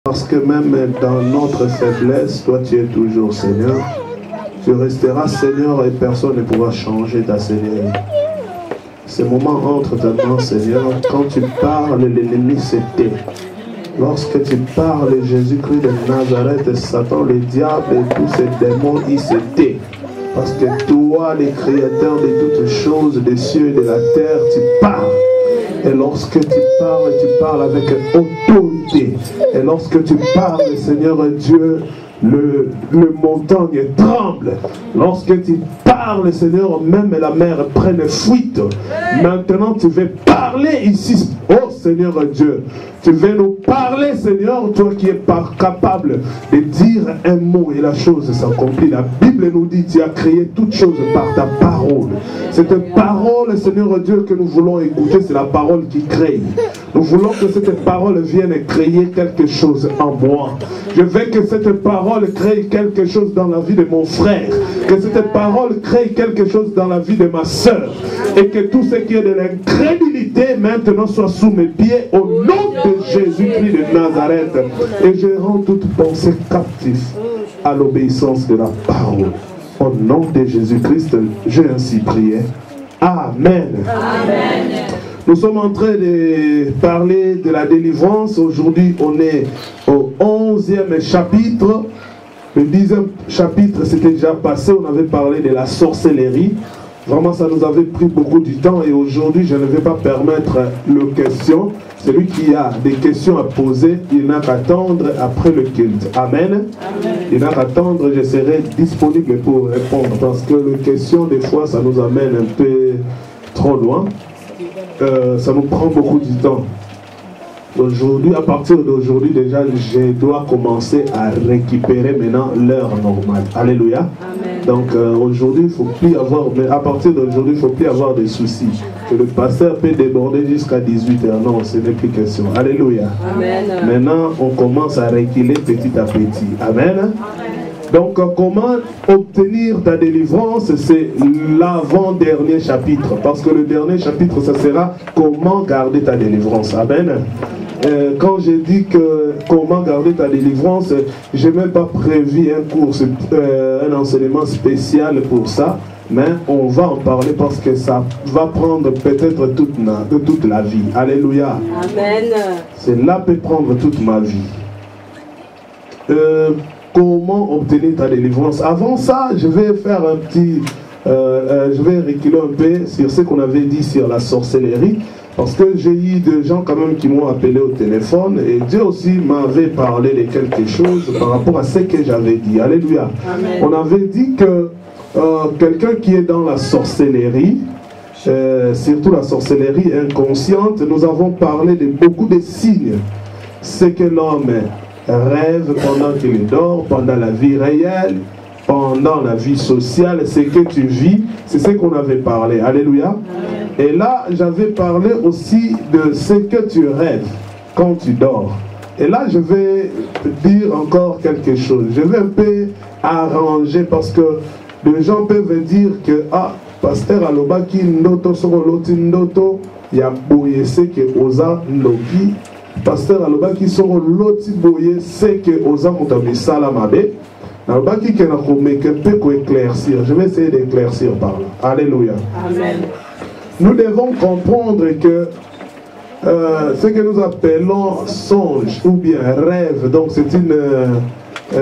Parce que même dans notre faiblesse, toi tu es toujours Seigneur. Tu resteras Seigneur et personne ne pourra changer ta Seigneurie. Ces moments entre tes mains, Seigneur, quand tu parles, l'ennemi se tait. Lorsque tu parles Jésus-Christ de Nazareth, Satan, le diable et tous ces démons, ils se tait. Parce que toi, le créateur de toutes choses, des cieux et de la terre, tu parles. Et lorsque tu parles avec autorité. Et lorsque tu parles, Seigneur Dieu, le montagne tremble. Lorsque tu parles, Seigneur, même la mer prenne fuite. Maintenant, tu veux parler ici. Oh Seigneur Dieu, tu veux nous parler, Seigneur, toi qui es capable de dire un mot et la chose s'accomplit. La Bible nous dit, tu as créé toutes choses par ta parole. Cette parole, Seigneur Dieu, que nous voulons écouter, c'est la parole qui crée. Nous voulons que cette parole vienne créer quelque chose en moi. Je veux que cette parole crée quelque chose dans la vie de mon frère. Que cette parole crée quelque chose dans la vie de ma soeur. Et que tout ce qui est de l'incrédulité maintenant soit sous mes pieds au nom de Jésus-Christ de Nazareth. Et je rends toute pensée captive à l'obéissance de la parole. Au nom de Jésus-Christ, j'ai ainsi prié. Amen. Amen. Nous sommes en train de parler de la délivrance. Aujourd'hui, on est au 11e chapitre. Le 10e chapitre, c'était déjà passé. On avait parlé de la sorcellerie. Vraiment, ça nous avait pris beaucoup de temps. Et aujourd'hui, je ne vais pas permettre les questions. Celui qui a des questions à poser, il n'a qu'à attendre après le culte. Amen. Amen. Il n'a qu'à attendre, je serai disponible pour répondre. Parce que les questions, des fois, ça nous amène un peu trop loin. Ça nous prend beaucoup de temps. Aujourd'hui, à partir d'aujourd'hui, déjà, je dois commencer à récupérer maintenant l'heure normale. Alléluia. Amen. Donc aujourd'hui, il ne faut plus avoir, mais à partir d'aujourd'hui, il ne faut plus avoir de soucis. Que le pasteur peut déborder jusqu'à 18h. Non, ce n'est plus question. Alléluia. Amen. Maintenant, on commence à reculer petit à petit. Amen. Amen. Donc, comment obtenir ta délivrance, c'est l'avant-dernier chapitre. Parce que le dernier chapitre, ça sera comment garder ta délivrance. Amen. Quand j'ai dit que comment garder ta délivrance, je n'ai même pas prévu un cours, un enseignement spécial pour ça. Mais on va en parler parce que ça va prendre peut-être toute la vie. Alléluia. Amen. Cela peut prendre toute ma vie. Comment obtenir ta délivrance? Avant ça, je vais faire un petit... je vais reculer un peu sur ce qu'on avait dit sur la sorcellerie. Parce que j'ai eu des gens quand même qui m'ont appelé au téléphone. Et Dieu aussi m'avait parlé de quelque chose par rapport à ce que j'avais dit. Alléluia. Amen. On avait dit que quelqu'un qui est dans la sorcellerie, surtout la sorcellerie inconsciente, nous avons parlé de beaucoup de signes. C'est que l'homme rêve pendant qu'il dort, pendant la vie réelle, pendant la vie sociale, ce que tu vis, c'est ce qu'on avait parlé. Alléluia. Et là, j'avais parlé aussi de ce que tu rêves quand tu dors. Et là, je vais dire encore quelque chose. Je vais un peu arranger parce que les gens peuvent dire que, ah, pasteur alobaki ndoto soko loti ndoto, ya boye seke oza ndoki. Pasteur alobaki soko loti boye seke oza mutabi salamabe. Alobaki ke na komeke pe ko éclaircir. Je vais essayer d'éclaircir par là. Alléluia. Amen. Nous devons comprendre que ce que nous appelons songe ou bien rêve, donc c'est une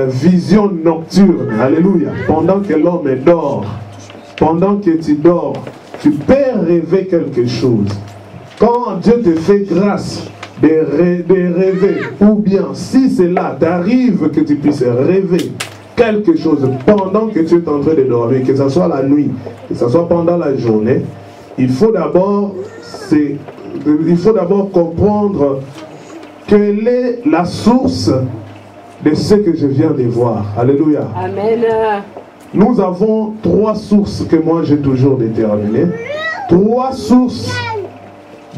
vision nocturne. Alléluia. Pendant que l'homme dort, pendant que tu dors, tu peux rêver quelque chose. Quand Dieu te fait grâce de rêver, ou bien si c'est là, t'arrive que tu puisses rêver quelque chose pendant que tu es en train de dormir, que ce soit la nuit, que ce soit pendant la journée, il faut d'abord comprendre quelle est la source de ce que je viens de voir. Alléluia. Amen. Nous avons 3 sources que moi j'ai toujours déterminées. 3 sources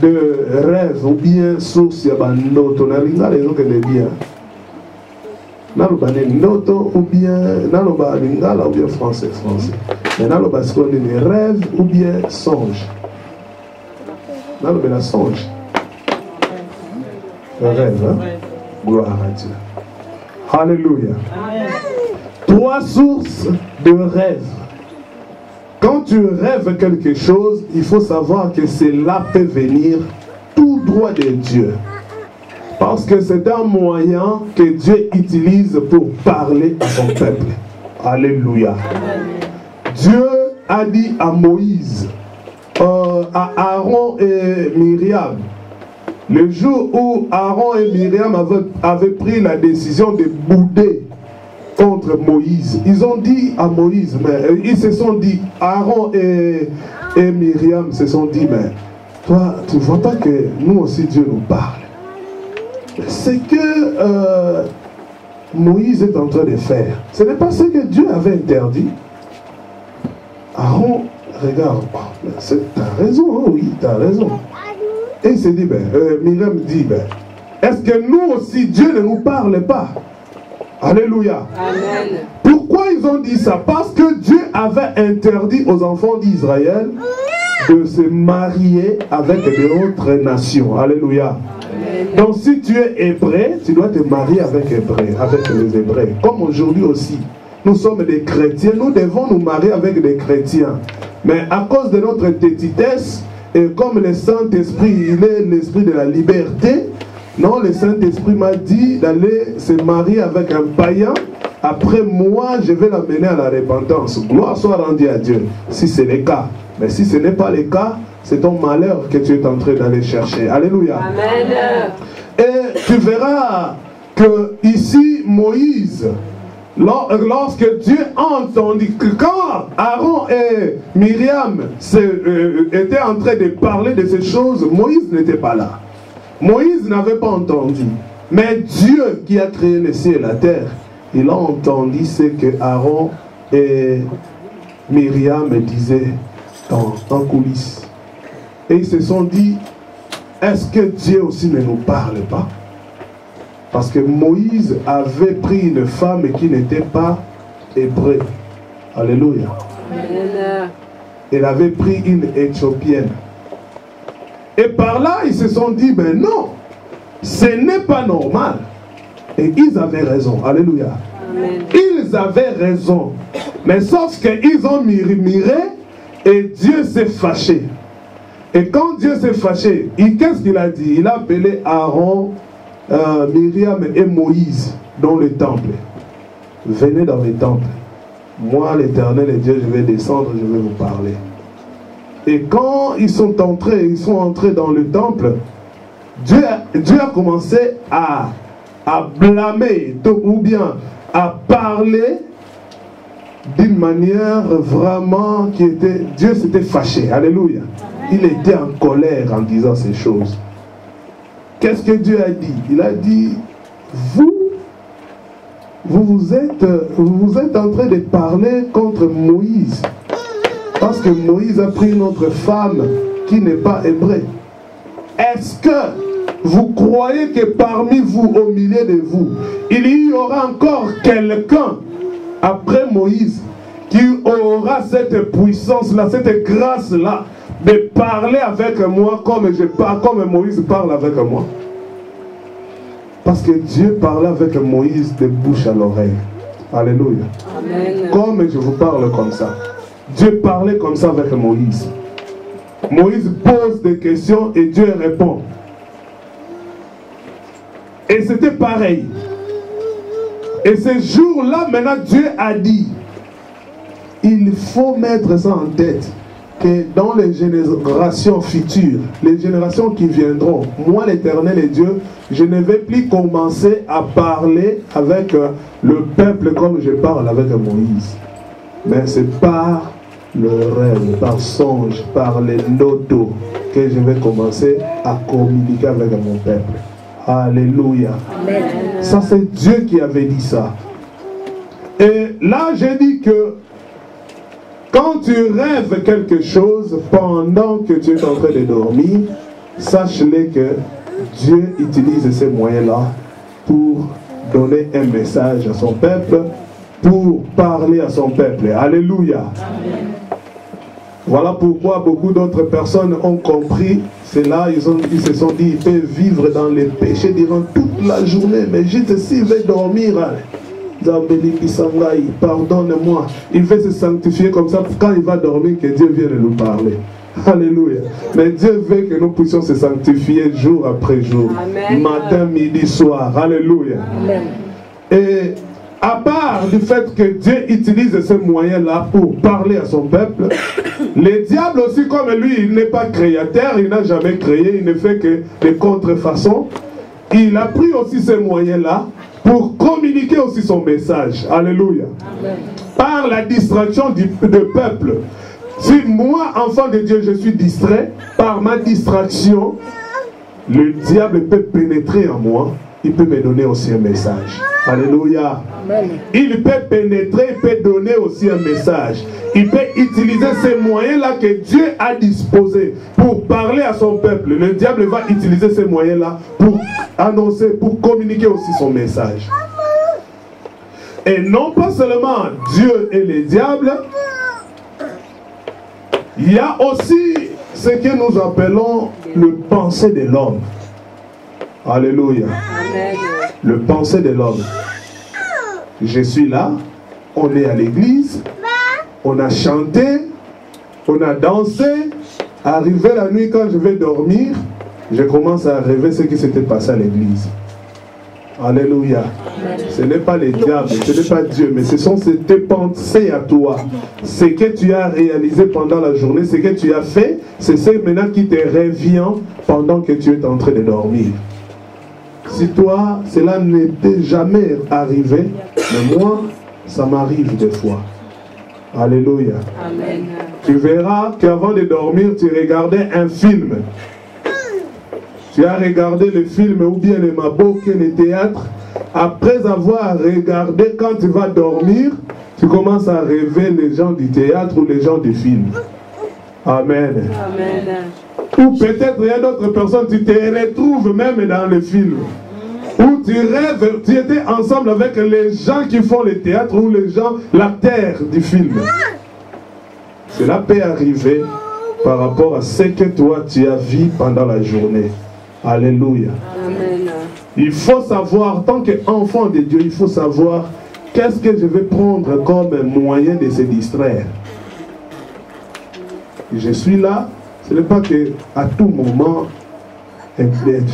de rêve ou bien sources de noto. Nalinga les autres les bien. Naloba noto ou bien naloba lingala ou bien français. Mais naloba ce qu'on dit rêve ou bien songe. Naloba la songe. Le rêve, hein? Gloire à Dieu. Alléluia. 3 sources de rêve. Quand tu rêves quelque chose, il faut savoir que cela peut venir tout droit de Dieu. Parce que c'est un moyen que Dieu utilise pour parler à son peuple. Alléluia. Dieu a dit à Moïse, à Aaron et Myriam, le jour où Aaron et Myriam avaient pris la décision de bouder contre Moïse, ils ont dit à Moïse, mais ils se sont dit, Aaron et Myriam se sont dit, mais toi, tu ne vois pas que nous aussi Dieu nous parle. C'est que Moïse est en train de faire. Ce n'est pas ce que Dieu avait interdit. Aaron, regarde, tu as raison, hein, oui, tu as raison. Et il s'est dit, Myriam dit, est-ce que nous aussi, Dieu ne nous parle pas? Alléluia. Amen. Pourquoi ils ont dit ça? Parce que Dieu avait interdit aux enfants d'Israël de se marier avec d'autres nations. Alléluia. Amen. Donc si tu es hébreu, tu dois te marier avec les Hébreux. Comme aujourd'hui aussi. Nous sommes des chrétiens, nous devons nous marier avec des chrétiens. Mais à cause de notre tétitesse, et comme le Saint-Esprit, il est l'esprit de la liberté, non, le Saint-Esprit m'a dit d'aller se marier avec un païen. Après moi, je vais l'amener à la repentance. Gloire soit rendue à Dieu, si c'est le cas. Mais si ce n'est pas le cas, c'est ton malheur que tu es en train d'aller chercher. Alléluia. Amen. Et tu verras que ici, Moïse, lorsque Dieu a entendu que quand Aaron et Myriam étaient en train de parler de ces choses, Moïse n'était pas là. Moïse n'avait pas entendu. Mais Dieu qui a créé le ciel et la terre, il a entendu ce que Aaron et Myriam disaient en coulisses. Et ils se sont dit, est-ce que Dieu aussi ne nous parle pas? Parce que Moïse avait pris une femme qui n'était pas hébreu. Alléluia. Amen. Il avait pris une Éthiopienne. Et par là, ils se sont dit, ben non, ce n'est pas normal. Et ils avaient raison. Alléluia. Amen. Ils avaient raison. Mais sauf qu'ils ont murmuré et Dieu s'est fâché. Et quand Dieu s'est fâché, qu'est-ce qu'il a dit? Il a appelé Aaron, Myriam et Moïse dans le temple. Venez dans le temple. Moi, l'Éternel et Dieu, je vais descendre, je vais vous parler. Et quand ils sont entrés dans le temple, Dieu a commencé à blâmer, ou bien à parler d'une manière vraiment qui était... Dieu s'était fâché. Alléluia. Il était en colère en disant ces choses. Qu'est-ce que Dieu a dit? Il a dit, vous êtes en train de parler contre Moïse. Parce que Moïse a pris une autre femme qui n'est pas hébreu. Est-ce que vous croyez que parmi vous, au milieu de vous, il y aura encore quelqu'un après Moïse qui aura cette puissance-là, cette grâce-là de parler avec moi comme Moïse parle avec moi? Parce que Dieu parlait avec Moïse de bouche à l'oreille. Alléluia. Amen. Comme je vous parle comme ça. Dieu parlait comme ça avec Moïse. Moïse pose des questions et Dieu répond. Et c'était pareil. Et ce jour-là, maintenant, Dieu a dit, il faut mettre ça en tête, que dans les générations futures, les générations qui viendront, moi l'Éternel et Dieu, je ne vais plus commencer à parler avec le peuple comme je parle avec Moïse. Mais c'est par le rêve, par songe, par les notos que je vais commencer à communiquer avec mon peuple. Alléluia. Amen. Ça c'est Dieu qui avait dit ça. Et là j'ai dit que quand tu rêves quelque chose pendant que tu es en train de dormir, sache-le que Dieu utilise ces moyens-là pour donner un message à son peuple, pour parler à son peuple. Alléluia. Amen. Voilà pourquoi beaucoup d'autres personnes ont compris C'est là, ils se sont dit, il peut vivre dans les péchés durant toute la journée, mais juste s'il veut dormir, pardonne-moi. Il veut se sanctifier comme ça, quand il va dormir, que Dieu vienne nous parler. Alléluia. Mais Dieu veut que nous puissions se sanctifier jour après jour. Amen. Matin, midi, soir. Alléluia. Amen. Et à part du fait que Dieu utilise ces moyens-là pour parler à son peuple, le diable aussi, comme lui, il n'est pas créateur, il n'a jamais créé, il ne fait que des contrefaçons. Il a pris aussi ces moyens-là pour communiquer aussi son message. Alléluia. Amen. Par la distraction du peuple. Si moi, enfant de Dieu, je suis distrait, par ma distraction, le diable peut pénétrer en moi, il peut me donner aussi un message. Alléluia. Amen. Il peut pénétrer, il peut donner aussi un message. Il peut utiliser ces moyens-là que Dieu a disposés pour parler à son peuple. Le diable va utiliser ces moyens-là pour annoncer, pour communiquer aussi son message. Et non pas seulement Dieu et le diable, il y a aussi ce que nous appelons le pensée de l'homme. Alléluia. Amen. Le pensée de l'homme. Je suis là, on est à l'église, on a chanté, on a dansé. Arrivé la nuit, quand je vais dormir, je commence à rêver ce qui s'était passé à l'église. Alléluia. Ce n'est pas le diable, ce n'est pas Dieu, mais ce sont tes pensées à toi. Ce que tu as réalisé pendant la journée, ce que tu as fait, c'est ce maintenant qui te revient pendant que tu es en train de dormir. Si toi, cela n'était jamais arrivé, mais moi, ça m'arrive des fois. Alléluia. Amen. Tu verras qu'avant de dormir, tu regardais un film. Tu as regardé le film ou bien le maboke, le théâtre. Après avoir regardé, quand tu vas dormir, tu commences à rêver les gens du théâtre ou les gens du film. Amen. Amen. Ou peut-être il y a d'autres personnes, tu te retrouves même dans le film. Ou tu rêves, tu étais ensemble avec les gens qui font le théâtre ou les gens, l'acteur du film. Cela peut arriver par rapport à ce que toi tu as vu pendant la journée. Alléluia. Amen. Il faut savoir, tant qu'enfant de Dieu, il faut savoir qu'est-ce que je vais prendre comme moyen de se distraire. Je suis là, ce n'est pas qu'à tout moment,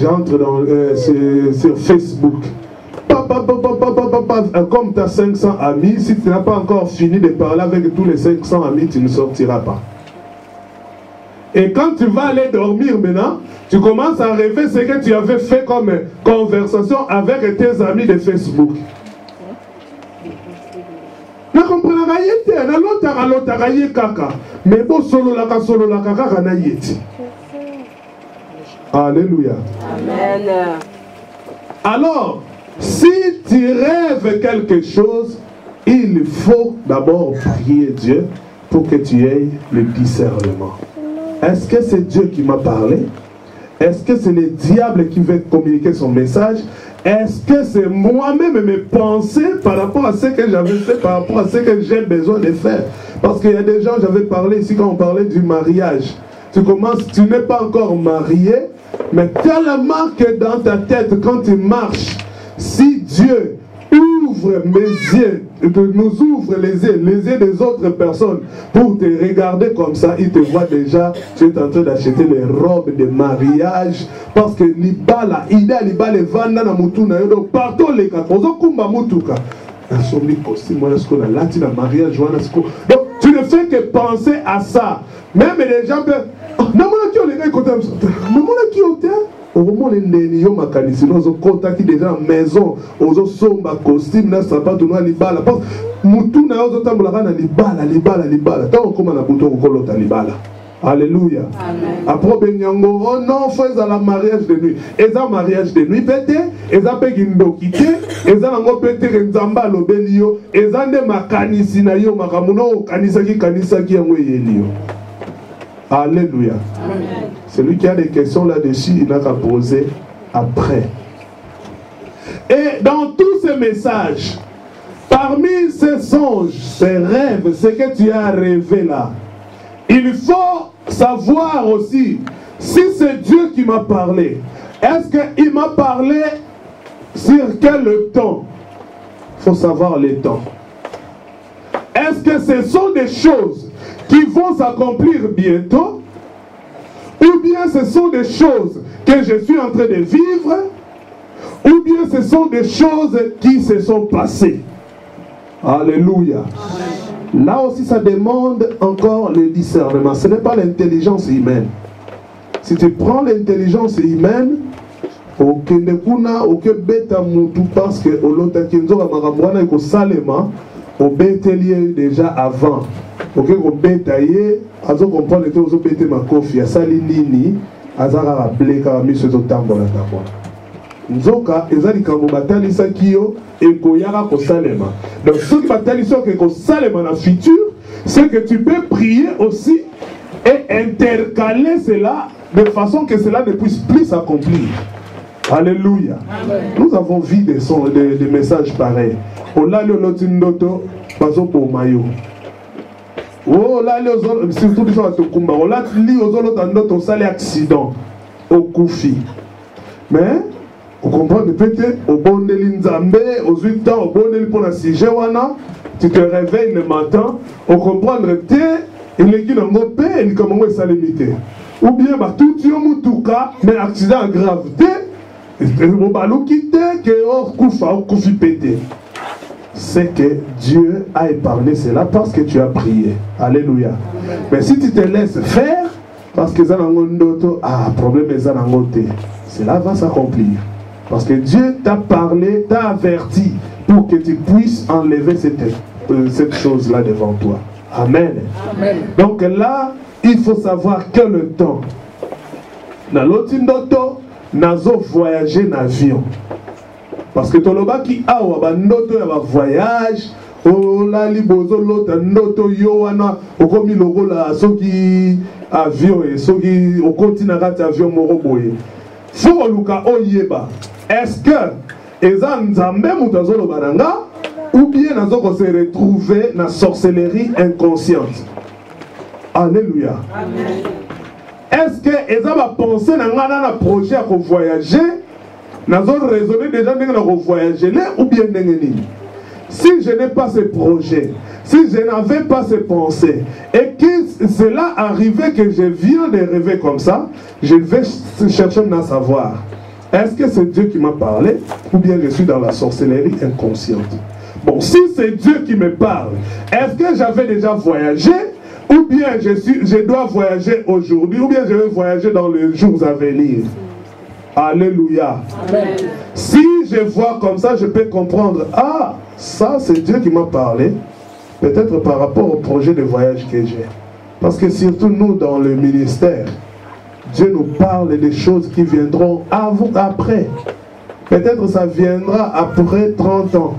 j'entre sur Facebook. Comme tu as 500 amis, si tu n'as pas encore fini de parler avec tous les 500 amis, tu ne sortiras pas. Et quand tu vas aller dormir maintenant, tu commences à rêver ce que tu avais fait comme conversation avec tes amis de Facebook. Na comprends la yete, na lotara kaka, mais bon solo la kaka na yete. Alléluia. Amen. Alors, si tu rêves quelque chose, il faut d'abord prier Dieu pour que tu aies le discernement. Est-ce que c'est Dieu qui m'a parlé? Est-ce que c'est le diable qui veut communiquer son message? Est-ce que c'est moi-même mes pensées par rapport à ce que j'avais fait, par rapport à ce que j'ai besoin de faire? Parce qu'il y a des gens, j'avais parlé ici quand on parlait du mariage. Tu n'es pas encore marié, mais tellement que dans ta tête, quand tu marches, si Dieu ouvre mes yeux, nous ouvre les yeux des autres personnes pour te regarder comme ça, il te voit déjà, tu es en train d'acheter les robes de mariage, parce que l'ibala, il a l'ibala vanda na mutuna, donc partout les cas, kumba mutuka, donc tu ne fais que penser à ça. Même les gens peuvent, au moment où les gens ont contacté déjà en maison, aux somba costume, na sapato na libala. Parce que mutu na ozo tambola na libala. Tant comme na buto ko lota libala. Alléluia. Après benyango, oh non, fais à la mariage de nuit. Et ça mariage de nuit pété, et ça pe kindokité, et ça ngo pété nzamba lobelio, et ça ne makanisi na yo makamuno kanisaki yango yelio. Alléluia. Amen. Celui qui a des questions là-dessus, il n'a qu'à poser après. Et dans tous ces messages, parmi ces songes, ces rêves, ce que tu as rêvé là, il faut savoir aussi si c'est Dieu qui m'a parlé, est-ce qu'il m'a parlé sur quel temps? Il faut savoir les temps. Est-ce que ce sont des choses qui vont s'accomplir bientôt? Ou bien ce sont des choses que je suis en train de vivre? Ou bien ce sont des choses qui se sont passées? Alléluia. Là aussi, ça demande encore le discernement. Ce n'est pas l'intelligence humaine. Si tu prends l'intelligence humaine, parce que au bételier déjà avant. Ok, au bétaillé, azo comprendre que vous bété ma coffee, à salinini, azara rappelé car monsieur zotambo la tabwa. Nzoka, ezali kambo batali sakio et koyara ko salema. Donc ce qui batali so que ko salema dans le futur, c'est que tu peux prier aussi et intercaler cela de façon que cela ne puisse plus s'accomplir. Alléluia. Amen. Nous avons vu des messages pareils. Oh là, le notindoto, pas au maillot. Oh là, surtout les gens à Tokumba. Oh là, li aux autres sale accident au Koufi. Mais, on comprend peut-être au bon de l'Inzambe, aux 8 ans, au bon de pour la Sijewana, tu te réveilles le matin, on comprend que tu es, il est qui dans mon père, il commence à s'alimiter. Ou bien, bah, tout le monde, tout cas, mais accident grave. C'est que Dieu a épargné cela parce que tu as prié. Alléluia. Mais si tu te laisses faire, parce que problème cela va s'accomplir. Parce que Dieu t'a parlé, t'a averti pour que tu puisses enlever cette chose-là devant toi. Amen. Amen. Donc là, il faut savoir que le temps. Dans l'autre nazo voyager en avion parce que toloba ki awa ba ndoto ya ba voyage o la libozo lota ndoto yo wana okomi lokola soki avion et soki au continent kati avion moko boye fo luka oyeba est-ce que eza nzambe muto loba nanga ou bien nazo ko se retrouver na sorcellerie inconsciente. Alléluia. Amen. Est-ce que ils ont pensé dans un projet à voyager? Nous avons raisonné déjà de voyager ou bien si je n'ai pas ce projet, si je n'avais pas ces pensées et que cela arrivait que je viens de rêver comme ça, je vais chercher à savoir est-ce que c'est Dieu qui m'a parlé ou bien je suis dans la sorcellerie inconsciente. Bon, si c'est Dieu qui me parle, est-ce que j'avais déjà voyagé? Ou bien je dois voyager aujourd'hui, ou bien je vais voyager dans les jours à venir. Alléluia. Amen. Si je vois comme ça, je peux comprendre, ah, ça c'est Dieu qui m'a parlé, peut-être par rapport au projet de voyage que j'ai. Parce que surtout nous, dans le ministère, Dieu nous parle des choses qui viendront avant, après. Peut-être ça viendra après 30 ans.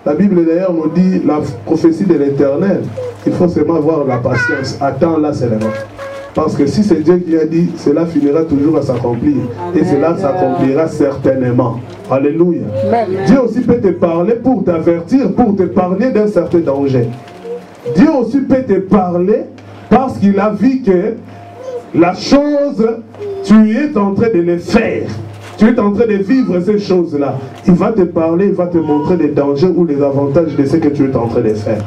La Bible d'ailleurs nous dit la prophétie de l'Éternel. Il faut seulement avoir la patience. Attends là seulement. Parce que si c'est Dieu qui a dit, cela finira toujours à s'accomplir. Et cela s'accomplira certainement. Alléluia. Amen. Dieu aussi peut te parler pour t'avertir, pour t'épargner d'un certain danger. Dieu aussi peut te parler parce qu'il a vu que la chose, tu es en train de le faire. Tu es en train de vivre ces choses-là. Il va te parler, il va te montrer les dangers ou les avantages de ce que tu es en train de faire.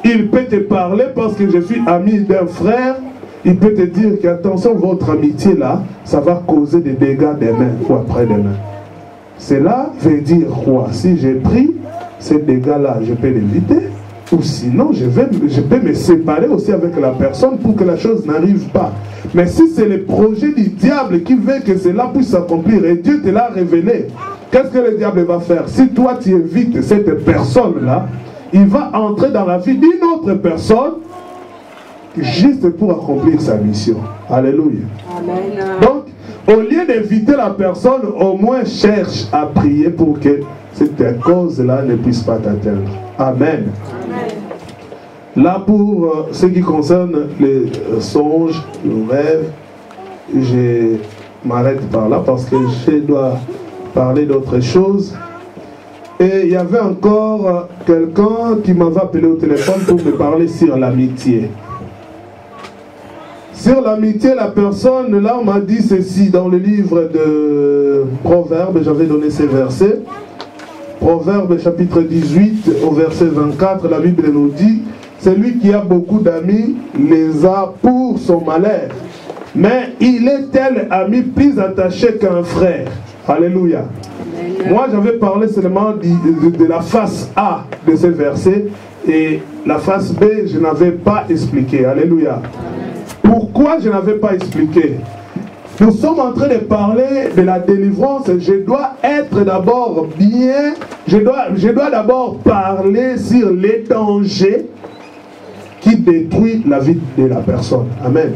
Il peut te parler parce que je suis ami d'un frère. Il peut te dire qu'attention, votre amitié là, ça va causer des dégâts demain ou après-demain. Cela veut dire quoi? Si j'ai pris ces dégâts-là, je peux l'éviter. Ou sinon, je peux me séparer aussi avec la personne pour que la chose n'arrive pas. Mais si c'est le projet du diable qui veut que cela puisse s'accomplir et Dieu te l'a révélé, qu'est-ce que le diable va faire? Si toi tu évites cette personne-là, il va entrer dans la vie d'une autre personne juste pour accomplir sa mission. Alléluia. Amen. Donc, au lieu d'éviter la personne, au moins cherche à prier pour que cette cause-là ne puisse pas t'atteindre. Amen. Amen. Là, pour ce qui concerne les songes, les rêves, je m'arrête par là parce que je dois parler d'autre chose. Et il y avait encore quelqu'un qui m'avait appelé au téléphone pour me parler sur l'amitié. Sur l'amitié, la personne, là, on m'a dit ceci dans le livre de Proverbes, j'avais donné ces versets. Proverbes chapitre 18 au verset 24, la Bible nous dit, celui qui a beaucoup d'amis les a pour son malheur. Mais il est tel ami plus attaché qu'un frère. Alléluia. Moi, j'avais parlé seulement de la face A de ce verset et la face B, je n'avais pas expliqué. Alléluia. Pourquoi je n'avais pas expliqué? Nous sommes en train de parler de la délivrance. Je dois être d'abord bien. Je dois d'abord parler sur les dangers qui détruisent la vie de la personne. Amen.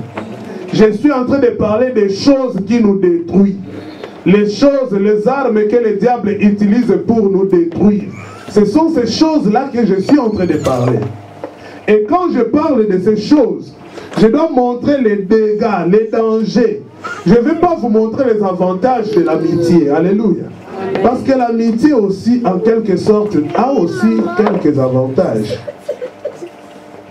Je suis en train de parler des choses qui nous détruisent. Les choses, les armes que le diable utilise pour nous détruire. Ce sont ces choses-là que je suis en train de parler. Et quand je parle de ces choses, je dois montrer les dégâts, les dangers. Je ne vais pas vous montrer les avantages de l'amitié. Alléluia. Parce que l'amitié aussi, en quelque sorte, a aussi quelques avantages.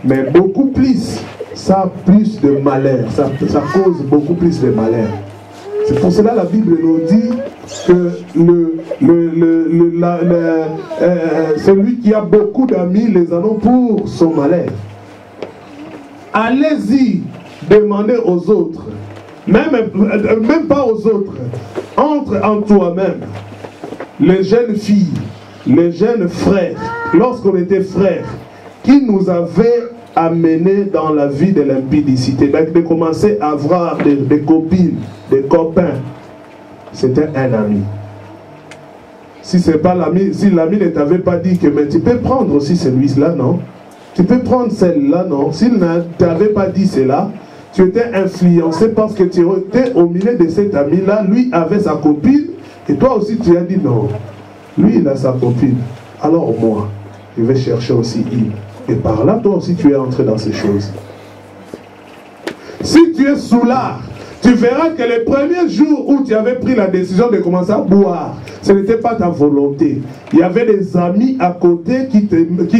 Mais beaucoup plus, ça a plus de malheur. Ça cause beaucoup plus de malheur. C'est pour cela que la Bible nous dit que celui qui a beaucoup d'amis les en ont pour son malheur. Allez-y, demandez aux autres, même pas aux autres, entre en toi-même. Les jeunes filles, les jeunes frères, lorsqu'on était frères, qui nous avaient amenés dans la vie de l'impudicité, de commencer à avoir des copines, des copains, c'était un ami. Si c'est pas l'ami, si l'ami ne t'avait pas dit que mais tu peux prendre aussi celui-là, non? Tu peux prendre celle-là, non? S'il ne t'avait pas dit cela, tu étais influencé parce que tu étais au milieu de cet ami-là, lui avait sa copine, et toi aussi tu as dit non. Lui il a sa copine, alors moi, je vais chercher aussi il. Et par là, toi aussi tu es entré dans ces choses. Si tu es sous l'art, tu verras que le premier jour où tu avais pris la décision de commencer à boire, ce n'était pas ta volonté. Il y avait des amis à côté qui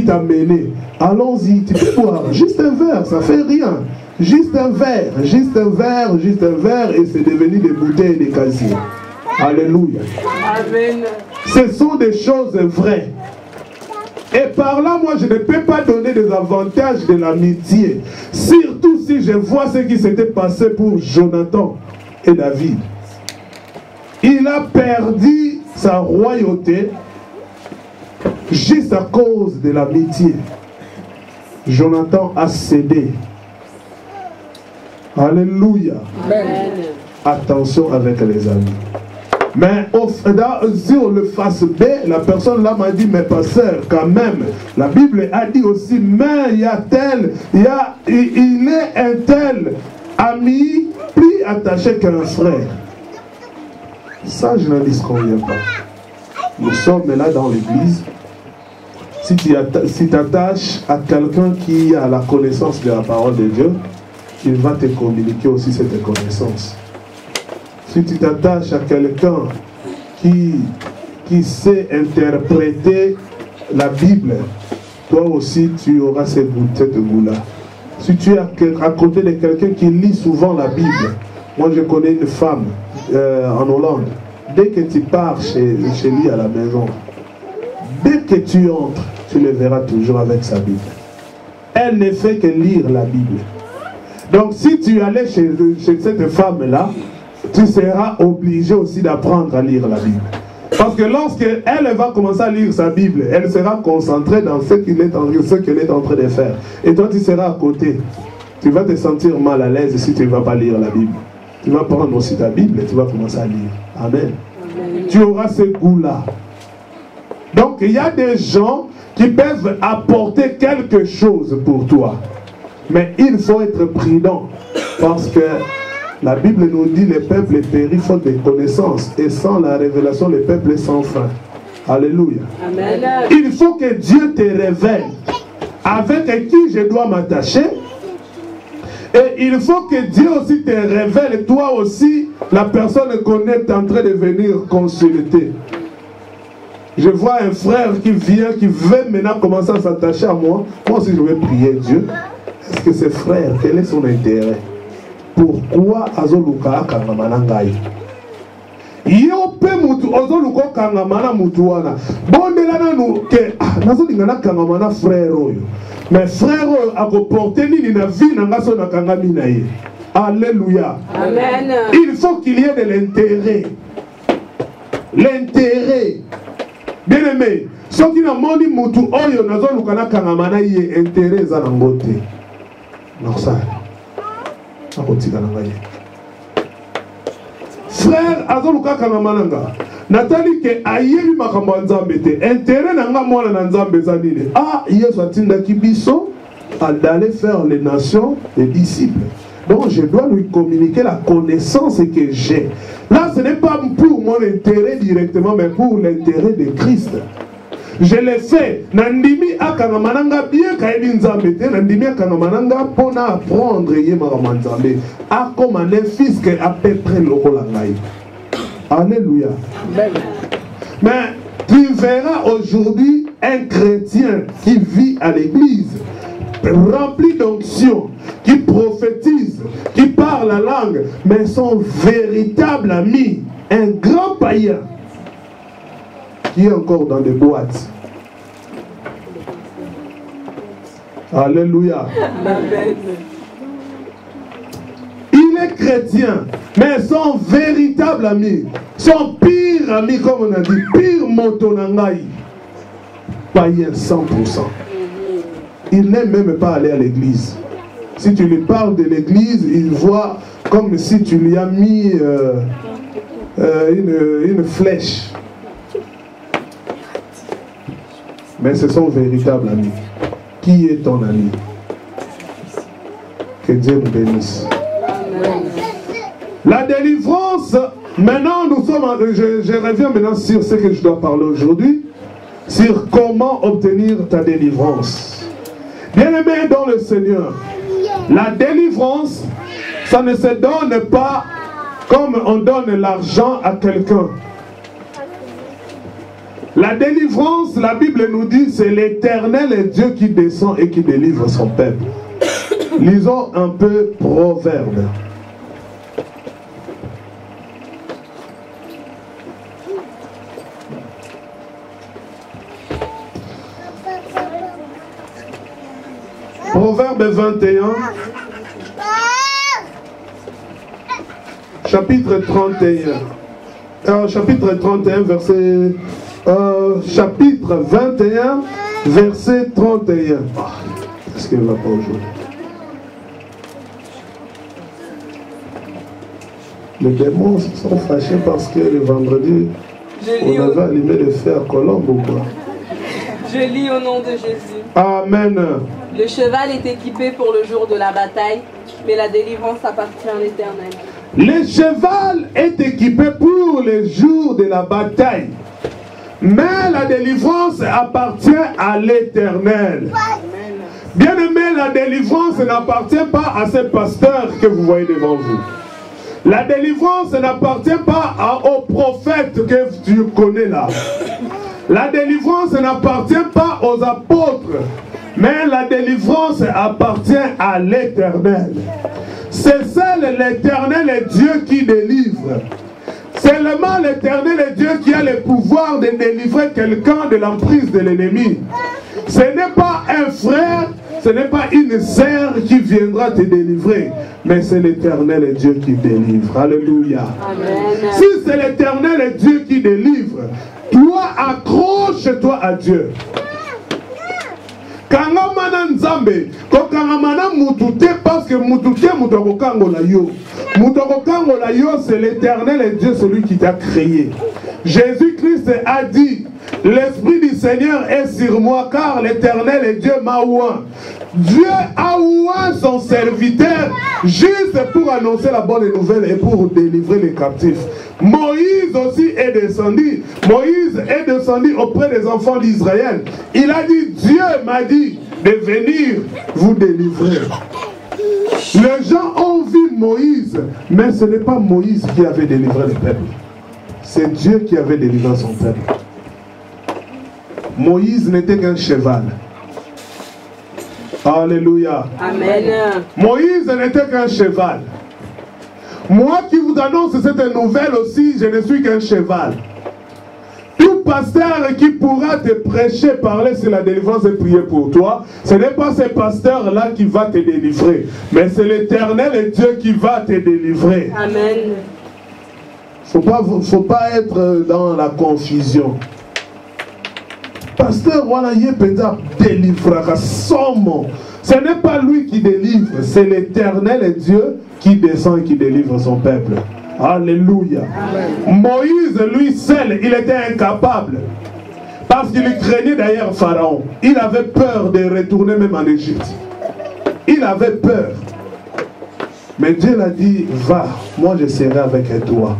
t'amenaient. Allons-y, tu peux boire. Juste un verre, ça fait rien. Juste un verre, juste un verre, juste un verre, et c'est devenu des bouteilles et des casiers. Alléluia. Amen. Ce sont des choses vraies. Et par là, moi, je ne peux pas donner des avantages de l'amitié. Surtout si je vois ce qui s'était passé pour Jonathan et David. Il a perdu sa royauté juste à cause de l'amitié. Jonathan a cédé. Alléluia. Amen. Attention avec les amis. Mais sur le face B, la personne là m'a dit, mais pasteur, quand même, la Bible a dit aussi, mais il y a tel, il est un tel ami plus attaché qu'un frère. Ça, je n'en dis conviens pas. Nous sommes là dans l'église. Si tu t'attaches à quelqu'un qui a la connaissance de la parole de Dieu, il va te communiquer aussi cette connaissance. Si tu t'attaches à quelqu'un qui sait interpréter la Bible, toi aussi tu auras cette goût-là. Si tu es à côté de quelqu'un qui lit souvent la Bible, moi je connais une femme en Hollande, dès que tu pars chez lui à la maison, dès que tu entres, tu le verras toujours avec sa Bible. Elle ne fait que lire la Bible. Donc si tu allais chez cette femme-là, tu seras obligé aussi d'apprendre à lire la Bible. Parce que lorsqu'elle va commencer à lire sa Bible, elle sera concentrée dans ce qu'elle est en train de faire. Et toi, tu seras à côté. Tu vas te sentir mal à l'aise si tu ne vas pas lire la Bible. Tu vas prendre aussi ta Bible et tu vas commencer à lire. Amen. Amen. Tu auras ce goût-là. Donc, il y a des gens qui peuvent apporter quelque chose pour toi. Mais il faut être prudent. Parce que la Bible nous dit les peuples péris faute de connaissances, et sans la révélation, les peuples sans fin. Alléluia. Amen. Il faut que Dieu te révèle avec qui je dois m'attacher. Et il faut que Dieu aussi te révèle, toi aussi, la personne qu'on est en train de venir consulter. Je vois un frère qui vient, qui veut maintenant commencer à s'attacher à moi. Moi aussi, je vais prier Dieu. Est-ce que ce frère, quel est son intérêt? pourquoi azoluka akangama na ngai. Yo pe mutu ozoluka kangama na mutu wana. Bondela nanu ke nazolinga na kangama na frère oyo. Mais frère oyo akoporte nini na vie na ngaso na kangami na ye. Alléluia. Amen. Il faut qu'il y ait de l'intérêt. L'intérêt. Bien aimé, ce qui n'a pas dit mutu oyo nazoluka na kangama na ye intérêt za nangote. Non ça. Akotika na ngai. Frère azoluka kangamananga natali ke ayebi makambo nzambe te intérêt nanga mwana na nzambe zanile Yesu atindaki biso d'aller faire les nations des disciples. Donc je dois lui communiquer la connaissance que j'ai. Là ce n'est pas pour mon intérêt directement mais pour l'intérêt de Christ. Je l'ai fait. Nandimi akangamananga bien kaebi nzambe te nandimi akangamananga pona apprendre ye makambo nzambe comme un fils que à peu près lokola ngai. Alléluia. Mais tu verras aujourd'hui un chrétien qui vit à l'église rempli d'onction, qui prophétise, qui parle la langue, mais son véritable ami, un grand païen qui est encore dans des boîtes. Alléluia. Amen. Il est chrétien, mais son véritable ami, son pire ami, comme on a dit, pire motonangaï, païen 100%. Il n'aime même pas aller à l'église. Si tu lui parles de l'église, il voit comme si tu lui as mis une flèche. Mais c'est son véritable ami. Qui est ton ami? Que Dieu nous bénisse. La délivrance, maintenant nous sommes, je reviens maintenant sur ce que je dois parler aujourd'hui, sur comment obtenir ta délivrance. Bien-aimé dans le Seigneur, la délivrance, ça ne se donne pas comme on donne l'argent à quelqu'un. La délivrance, la Bible nous dit, c'est l'Éternel Dieu qui descend et qui délivre son peuple. Lisons un peu Proverbe. Proverbe 21, chapitre 31. Chapitre 31, verset... chapitre 21, verset 31. Est-ce qu'elle ne va pas aujourd'hui? Les démons sont fâchés parce que le vendredi, on avait allumé le feu à Colombe ou quoi? Je lis au nom de Jésus. Amen. Le cheval est équipé pour le jour de la bataille, mais la délivrance appartient à l'Éternel. Le cheval est équipé pour le jour de la bataille, mais la délivrance appartient à l'Éternel. Bien-aimé, la délivrance n'appartient pas à ce pasteur que vous voyez devant vous. La délivrance n'appartient pas au prophète que tu connais là. La délivrance n'appartient pas aux apôtres, mais la délivrance appartient à l'Éternel. C'est seul l'Éternel Dieu qui délivre. Seulement l'Éternel Dieu qui a le pouvoir de délivrer quelqu'un de l'emprise de l'ennemi. Ce n'est pas un frère, ce n'est pas une sœur qui viendra te délivrer, mais c'est l'Éternel Dieu qui délivre. Alléluia. Amen. Si c'est l'Éternel Dieu qui délivre, toi accroche-toi à Dieu. Kangamana nzambe, kokangamana mutute parce que mutute mutokokangola yo. Mutokokangola yo, c'est l'Éternel Dieu, celui qui t'a créé. Jésus-Christ a dit, l'Esprit du Seigneur est sur moi, car l'Éternel Dieu m'a oint. Dieu a oint son serviteur juste pour annoncer la bonne nouvelle et pour délivrer les captifs. Moïse aussi est descendu. Moïse est descendu auprès des enfants d'Israël. Il a dit, Dieu m'a dit de venir vous délivrer. Les gens ont vu Moïse, mais ce n'est pas Moïse qui avait délivré le peuple. C'est Dieu qui avait délivré son peuple. Moïse n'était qu'un cheval. Alléluia. Amen. Moïse n'était qu'un cheval. Moi qui vous annonce cette nouvelle aussi, je ne suis qu'un cheval. Tout pasteur qui pourra te prêcher, parler sur la délivrance et prier pour toi, ce n'est pas ce pasteur-là qui va te délivrer, mais c'est l'Éternel et Dieu qui va te délivrer. Amen. Faut pas être dans la confusion. Pasteur, voilà, il peut délivrer somme. Ce n'est pas lui qui délivre, c'est l'Éternel et Dieu qui descend et qui délivre son peuple. Alléluia. Amen. Moïse, lui seul, il était incapable. Parce qu'il craignait d'ailleurs Pharaon. Il avait peur de retourner même en Égypte. Il avait peur. Mais Dieu l'a dit, va, moi je serai avec toi.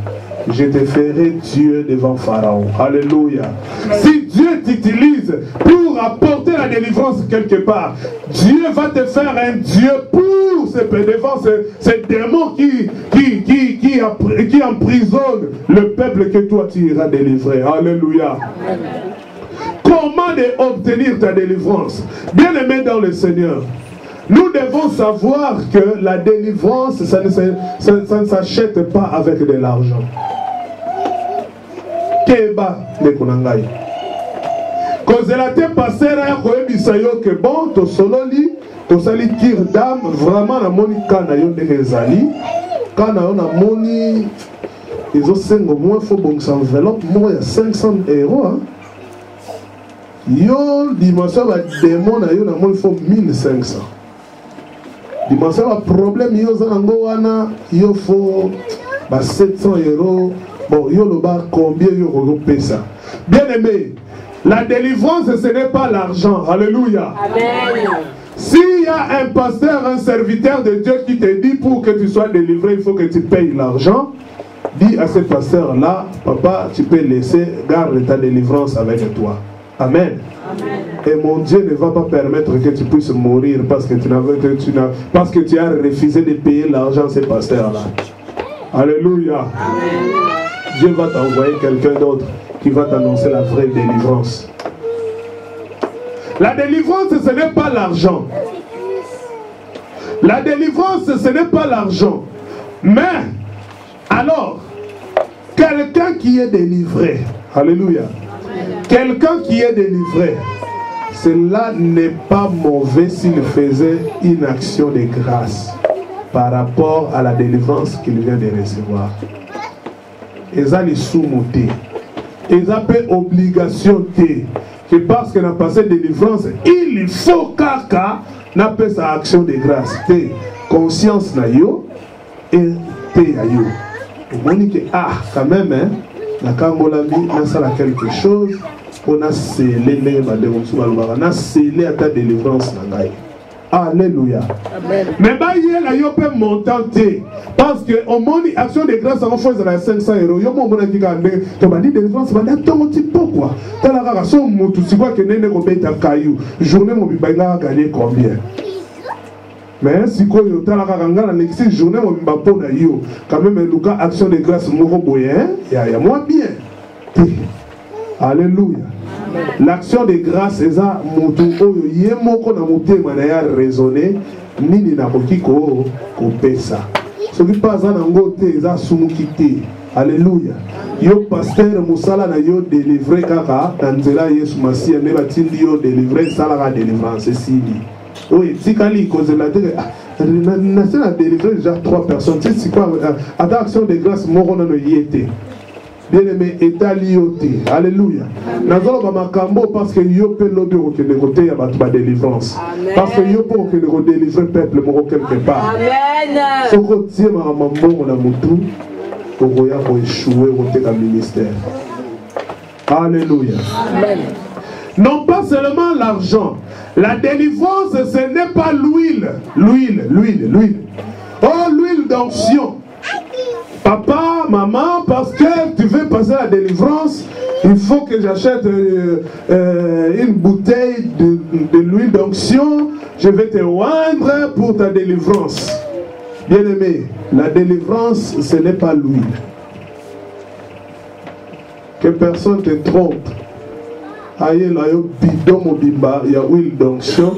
Je te ferai Dieu devant Pharaon. Alléluia. Si Dieu t'utilise pour apporter la délivrance quelque part, Dieu va te faire un Dieu pour devant ces démons qui emprisonnent le peuple que toi tu iras délivrer. Alléluia. Comment obtenir ta délivrance? Bien aimé dans le Seigneur, nous devons savoir que la délivrance, ça ne s'achète pas avec de l'argent. Keba le konangai. Kozelate pasera ya koyebisa yo que bon to sololi to sali tir d'âme vraiment na moni kana yo ndenge ezali kana yo na moni ezo sengo moi faut bon enveloppe moi ya 500 €. Hein? Yo dimanche ba démon na yo na moni faut 1500. Dimanche ba problème yo za ngo wana yo faut ba 700 €. Bon, yo le bar combien yo paye ça? Bien aimé, la délivrance ce n'est pas l'argent. Alléluia. Amen. S'il y a un pasteur, un serviteur de Dieu qui te dit pour que tu sois délivré, il faut que tu payes l'argent, dis à ce pasteur-là, papa, tu peux laisser, garde ta délivrance avec toi. Amen. Amen. Et mon Dieu ne va pas permettre que tu puisses mourir parce que parce que tu as refusé de payer l'argent à ce pasteur-là. Alléluia. Amen. Dieu va t'envoyer quelqu'un d'autre qui va t'annoncer la vraie délivrance. La délivrance, ce n'est pas l'argent. La délivrance, ce n'est pas l'argent. Mais, alors, quelqu'un qui est délivré, alléluia, quelqu'un qui est délivré, cela n'est pas mauvais s'il faisait une action de grâce par rapport à la délivrance qu'il vient de recevoir. Ils ont les sous-montés. Ils ont fait obligation que parce qu'il a passé délivrance, il faut kaka n'a pas sa action de grâce. Conscience na yo et te yo. Et on dit que quand même hein, la Kangolami n'a ça quelque chose, on a scellé les on a scellé à ta délivrance na ngai. Alléluia. Amen. Mais il y a un montant parce que au monde action de grâce en fait à 500 €. Yo mon qui gagne to bandi délivrance bandi ton petit pourquoi. Tu la raison mutu si quoi que nene ko beta caillou. Journée mon bibanga gagner combien? Mais si quoi yo ta la ngala nexi journée mon bimba pona yo. Quand même Lucas action de grâce moko boyen, ya moi bien. Alléluia. L'action de grâce est ça mutu oyo yemoko na mutema na ya raisonner nini na kokiko ko pesa. Ce qui passe dans ngote za sumukite. Alléluia. Yo pasteur musala na yo délivrer kaka tanzela Yesu Masia ne batindi yo délivrer sala ka délivrance sidi. Oui, tikali kozela te na c'est la délivrer déjà 3 personnes. C'est quoi action de grâce moko na no yete. Bien-aimé, état lioté. Alléluia. Nazolo ba makambo parce que yo pe lobi ko kende côté ya batu ba délivrance. Parce que yo po kende ko délivrer peuple moko quelque part. Amen. Soko tie ma mambo na mutu ko ya ko échouer côté ka ministère. Alléluia. Amen. Non pas seulement l'argent. La délivrance ce n'est pas l'huile. L'huile. Oh, l'huile d'onction. Papa, maman, parce que tu veux passer la délivrance, il faut que j'achète une bouteille de l'huile d'onction. Je vais te oindre pour ta délivrance. Bien-aimé, la délivrance, ce n'est pas l'huile. Que personne te trompe. Aïe, là, bidon mobimba, il y a huile d'onction.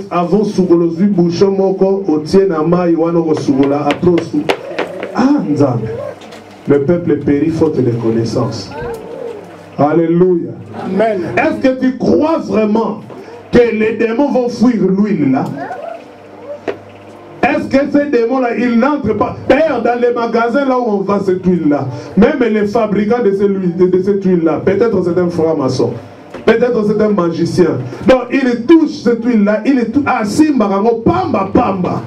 Avant, sougolozu, bouchon, moko, au tien, ama, iwano, sougula, après, ah, Nzambe. Le peuple périt faute de connaissances. Alléluia. Amen. Est-ce que tu crois vraiment que les démons vont fuir l'huile là? Est-ce que ces démons-là, ils n'entrent pas? D'ailleurs, dans les magasins là où on vend cette huile-là, même les fabricants de cette huile-là, peut-être c'est un franc-maçon, peut-être c'est un magicien. Donc, il touche cette huile-là, il est tout assis, pamba, pamba.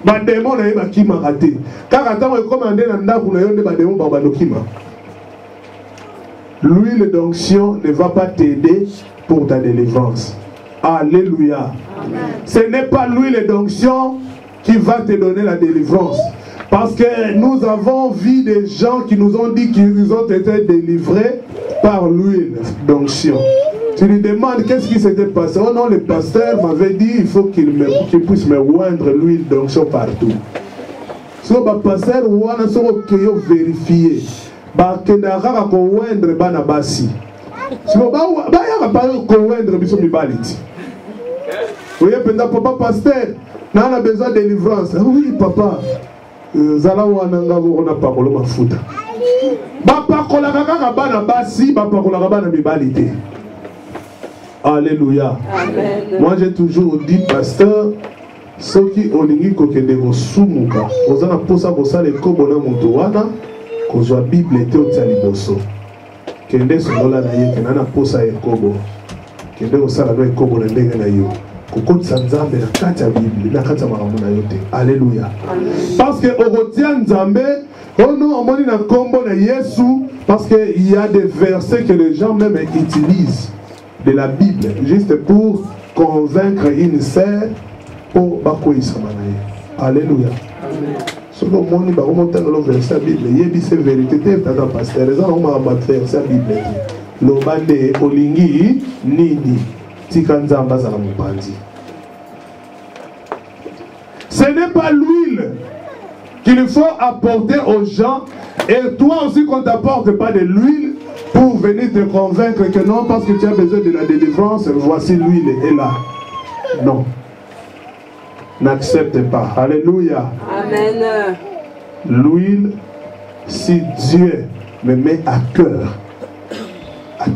Les démons, ils sont ratés. Car attends, commandé dans le démon, l'huile d'onction ne va pas t'aider pour ta délivrance. Alléluia. Amen. Ce n'est pas l'huile d'onction qui va te donner la délivrance. Parce que nous avons vu des gens qui nous ont dit qu'ils ont été délivrés par l'huile d'onction. Tu lui demandes qu'est-ce qui s'était passé. Oh non, le pasteur m'avait dit il faut qu'il puisse me oindre l'huile d'onction partout. Si le pasteur ou vérifier, kendaka ko oindre bana basi. Si le oui, papa pasteur, on a besoin de délivrance. Oui, papa. Zala wananga on a parole ma foot. Papa kolaka bana basi, papa kolaka bana mibalité. Alléluia. Amen. Moi j'ai toujours dit pasteur, ceux qui olingi kokende go sumuka, ozana posa bosa le kobona muntu wana, kozwa Bible te otsali boso. Kende solola na ye kenana posa e kobo. Kende osala no e kobo na ndenge na yo. Alléluia. Parce que au retient Nzambe, oh non, on dit dans combo de Yesu, parce qu'il y a des versets que les gens même utilisent de la Bible, juste pour convaincre une sœur pour Bakoï Samanaye. Alléluia. Ce que mon dit, remonter dans le verset de la Bible, il y a des vérités, tata pasteur, les gens ont battu verset de la Bible. L'obande olingi nini. Ce n'est pas l'huile qu'il faut apporter aux gens, et toi aussi qu'on ne t'apporte pas de l'huile pour venir te convaincre que non, parce que tu as besoin de la délivrance, voici l'huile est là. Non. N'accepte pas. Alléluia. Amen. L'huile, si Dieu me met à cœur, à